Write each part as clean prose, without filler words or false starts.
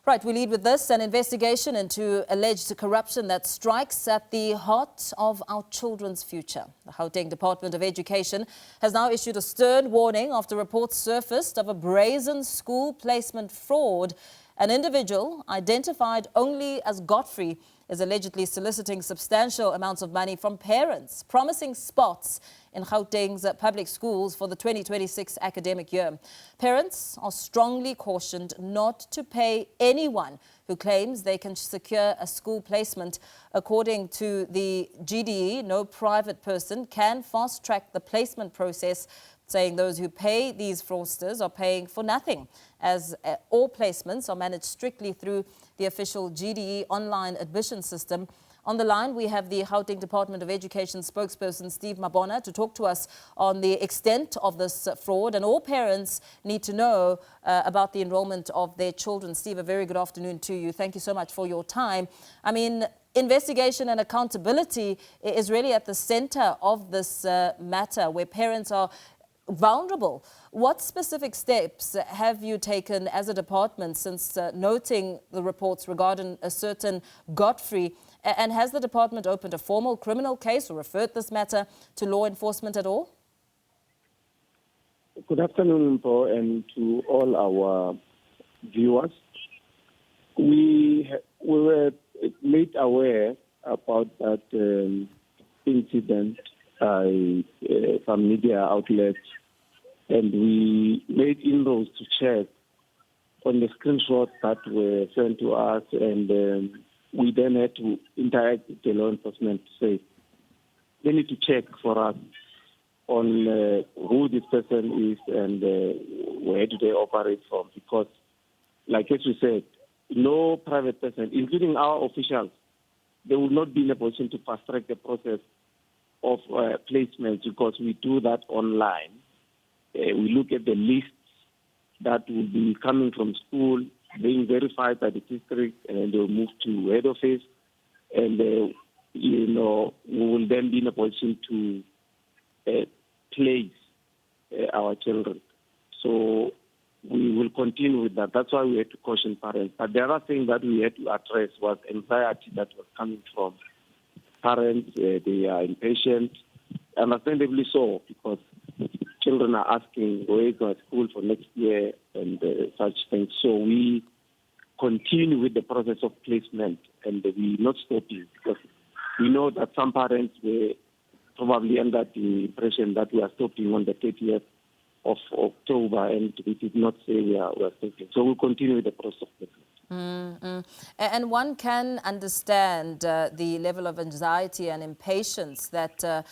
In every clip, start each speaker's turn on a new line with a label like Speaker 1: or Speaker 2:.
Speaker 1: Right, we lead with this, an investigation into alleged corruption that strikes at the heart of our children's future. The Gauteng Department of Education has now issued a stern warning after reports surfaced of a brazen school placement fraud. An individual, identified only as Godfrey, is allegedly soliciting substantial amounts of money from parents, promising spots in Gauteng's public schools for the 2026 academic year. Parents are strongly cautioned not to pay anyone who claims they can secure a school placement. According to the GDE, no private person can fast-track the placement process, saying those who pay these fraudsters are paying for nothing, as all placements are managed strictly through the official GDE Online Admissions System. On the line, we have the Gauteng Department of Education spokesperson, Steve Mabona, to talk to us on the extent of this fraud. And all parents need to know about the enrollment of their children. Steve, a very good afternoon to you. Thank you so much for your time. I mean, investigation and accountability is really at the center of this matter, where parents are vulnerable. What specific steps have you taken as a department since noting the reports regarding a certain Godfrey? And has the department opened a formal criminal case or referred this matter to law enforcement at all?
Speaker 2: Good afternoon, Mpo, and to all our viewers. We were made aware about that incident by some media outlets, and we made inroads to check on the screenshots that were sent to us, and we then had to interact with the law enforcement to say they need to check for us on who this person is and where do they operate from, because, like as we said, no private person, including our officials, they will not be in a position to fast-track the process of placements, because we do that online. We look at the lists that will be coming from school, being verified by the district, and they'll move to head office, and we will then be in a position to place our children. So we will continue with that. That's why we had to caution parents. But the other thing that we had to address was anxiety that was coming from parents. They are impatient, understandably so, because children are asking where is my school for next year and such things. So we continue with the process of placement, and we're not stopping, because we know that some parents were probably under the impression that we are stopping on the 30th of October, and we did not say we are stopping. So we'll continue with the process of placement.
Speaker 1: And one can understand the level of anxiety and impatience that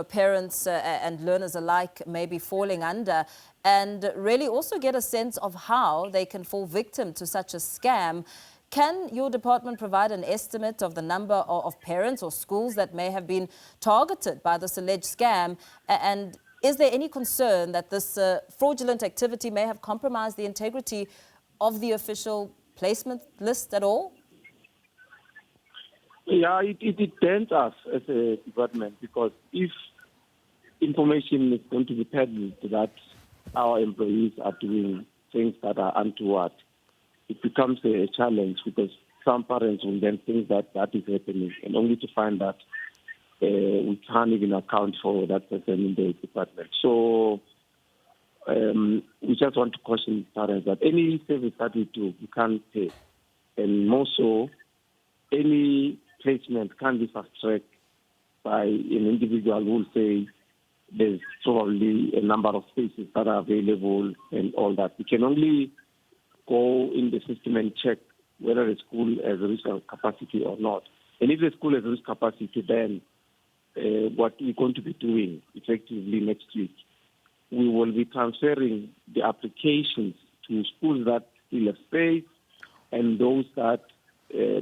Speaker 1: parents and learners alike may be falling under, and really also get a sense of how they can fall victim to such a scam. Can your department provide an estimate of the number of parents or schools that may have been targeted by this alleged scam? And is there any concern that this fraudulent activity may have compromised the integrity of the official placement list at all?
Speaker 2: Yeah, it dents us as a department, because if information is going to be peddled that our employees are doing things that are untoward, it becomes a challenge, because some parents will then think that that is happening, and only to find that we can't even account for that person in the department. So we just want to caution parents that any service that we do, we can't pay. And more so, any placement can be fast-tracked by an individual who will say there's probably a number of spaces that are available and all that. We can only go in the system and check whether the school has reached capacity or not. And if the school has reached capacity, then what we're going to be doing effectively next week, we will be transferring the applications to schools that still have space and those that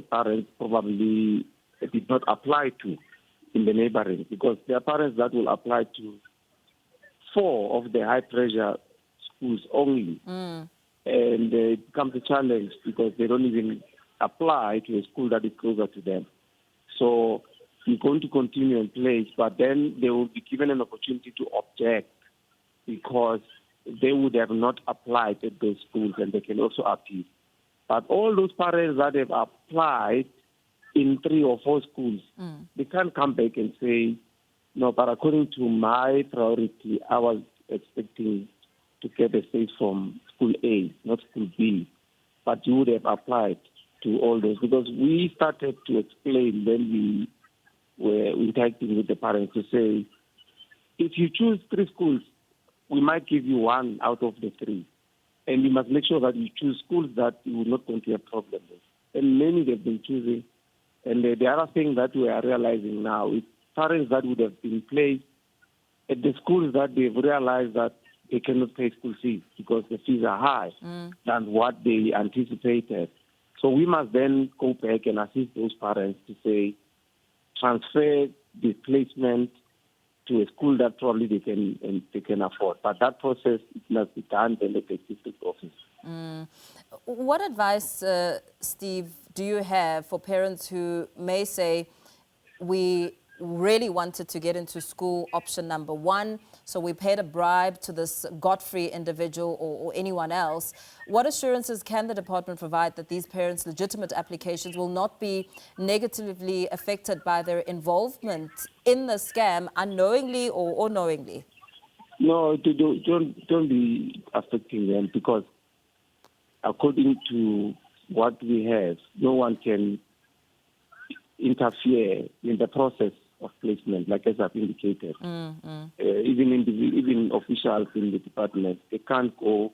Speaker 2: parents probably did not apply to in the neighboring, because there are parents that will apply to 4 of the high-pressure schools only. And it becomes a challenge, because they don't even apply to a school that is closer to them. So we're going to continue in place, but then they will be given an opportunity to object, because they would have not applied at those schools, and they can also appeal. But all those parents that have applied in 3 or 4 schools, they can't come back and say, no, but according to my priority, I was expecting to get a space from school A, not school B. But you would have applied to all those, because we started to explain when we were interacting with the parents to say, if you choose 3 schools, we might give you 1 out of the 3. And you must make sure that you choose schools that you will not going to have problems with. And many they've been choosing. And the other thing that we are realizing now is parents that would have been placed at the schools that they've realized that they cannot pay school fees because the fees are high than what they anticipated. So we must then go back and assist those parents to say, transfer the placement to a school that probably they can afford. But that process must be done then at the district office.
Speaker 1: What advice, Steve, do you have for parents who may say, we really wanted to get into school option number 1, so we paid a bribe to this Godfrey individual or anyone else? What assurances can the department provide that these parents' legitimate applications will not be negatively affected by their involvement in the scam, unknowingly or knowingly?
Speaker 2: No, don't be affecting them, because according to what we have, no one can interfere in the process of placement, like as I've indicated. Even officials in the department, they can't go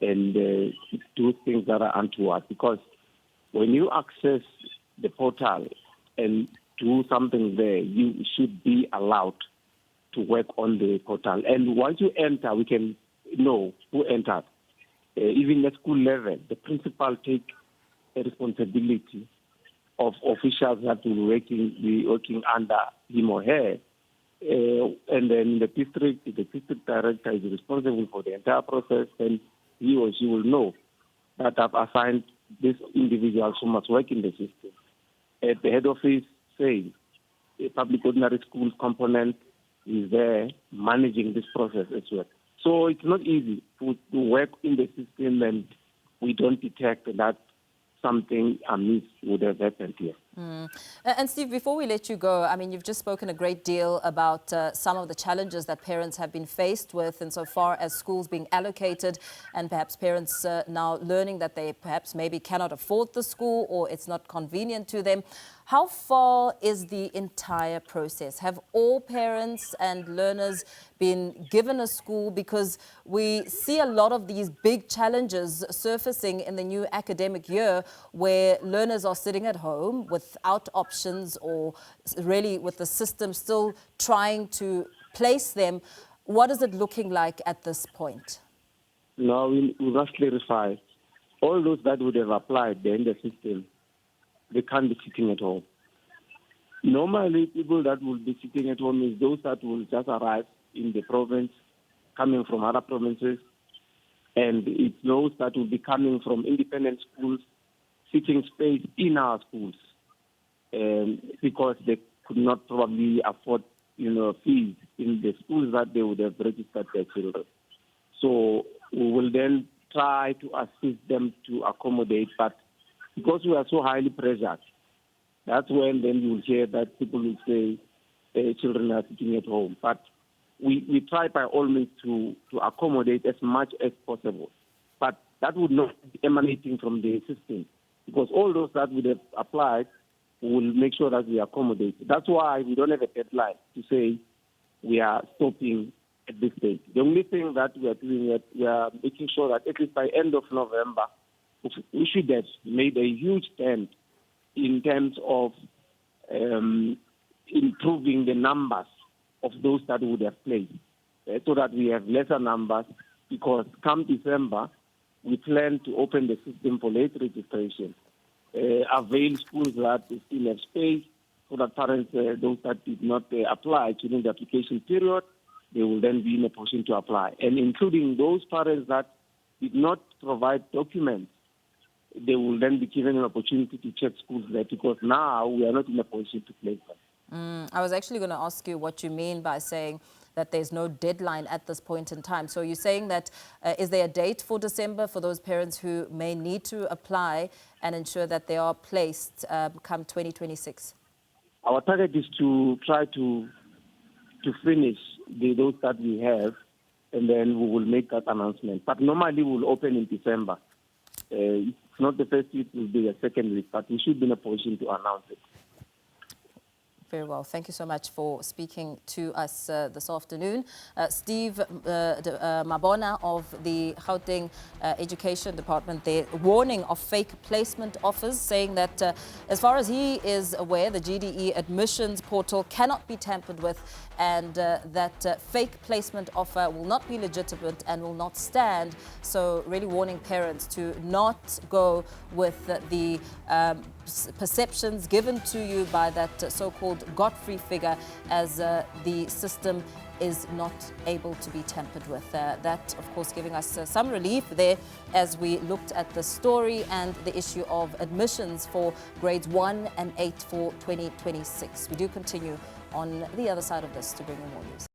Speaker 2: and do things that are untoward, because when you access the portal and do something there, you should be allowed to work on the portal. And once you enter, we can know who entered. Even at school level, the principal take a responsibility of officials that will be working under him or her. And then the district director is responsible for the entire process, and he or she will know that I've assigned this individual who must work in the system. At the head office, say, a public ordinary schools component is there managing this process as well. So it's not easy to work in the system and we don't detect that something amiss would have happened here.
Speaker 1: And Steve, before we let you go, I mean, you've just spoken a great deal about some of the challenges that parents have been faced with insofar as schools being allocated and perhaps parents now learning that they perhaps maybe cannot afford the school or it's not convenient to them. How far is the entire process? Have all parents and learners been given a school? Because we see a lot of these big challenges surfacing in the new academic year where learners are sitting at home without options or really with the system still trying to place them. What is it looking like at this point?
Speaker 2: No, we must clarify. All those that would have applied in the system, they can't be sitting at home. Normally, people that will be sitting at home is those that will just arrive in the province, coming from other provinces, and it's those that will be coming from independent schools, seeking space in our schools, because they could not probably afford, fees in the schools that they would have registered their children. So we will then try to assist them to accommodate, but because we are so highly pressured, that's when then you will hear that people will say children are sitting at home. But we try by all means to accommodate as much as possible. But that would not be emanating from the system, because all those that would have applied will make sure that we accommodate. That's why we don't have a deadline to say we are stopping at this stage. The only thing that we are doing is we are making sure that at least by end of November, we should have made a huge dent in terms of improving the numbers of those that would have played, so that we have lesser numbers, because come December, we plan to open the system for late registration, avail schools that still have space, so that parents, those that did not apply during the application period, they will then be in a position to apply. And including those parents that did not provide documents, they will then be given an opportunity to check schools there, because now we are not in a position to place them.
Speaker 1: I was actually going to ask you what you mean by saying that there's no deadline at this point in time. So you're saying that, is there a date for December for those parents who may need to apply and ensure that they are placed come 2026?
Speaker 2: Our target is to try to finish those that we have, and then we will make that announcement. But normally we'll open in December. It's not the first week, it will be the second week, but we should be in a position to announce it.
Speaker 1: Very well. Thank you so much for speaking to us this afternoon. Steve Mabona of the Gauteng Education Department, they're warning of fake placement offers, saying that as far as he is aware, the GDE admissions portal cannot be tampered with, and that fake placement offer will not be legitimate and will not stand. So really warning parents to not go with the perceptions given to you by that so-called Godfrey figure, as the system is not able to be tampered with. That, of course, giving us some relief there as we looked at the story and the issue of admissions for grades 1 and 8 for 2026. We do continue on the other side of this to bring you more news.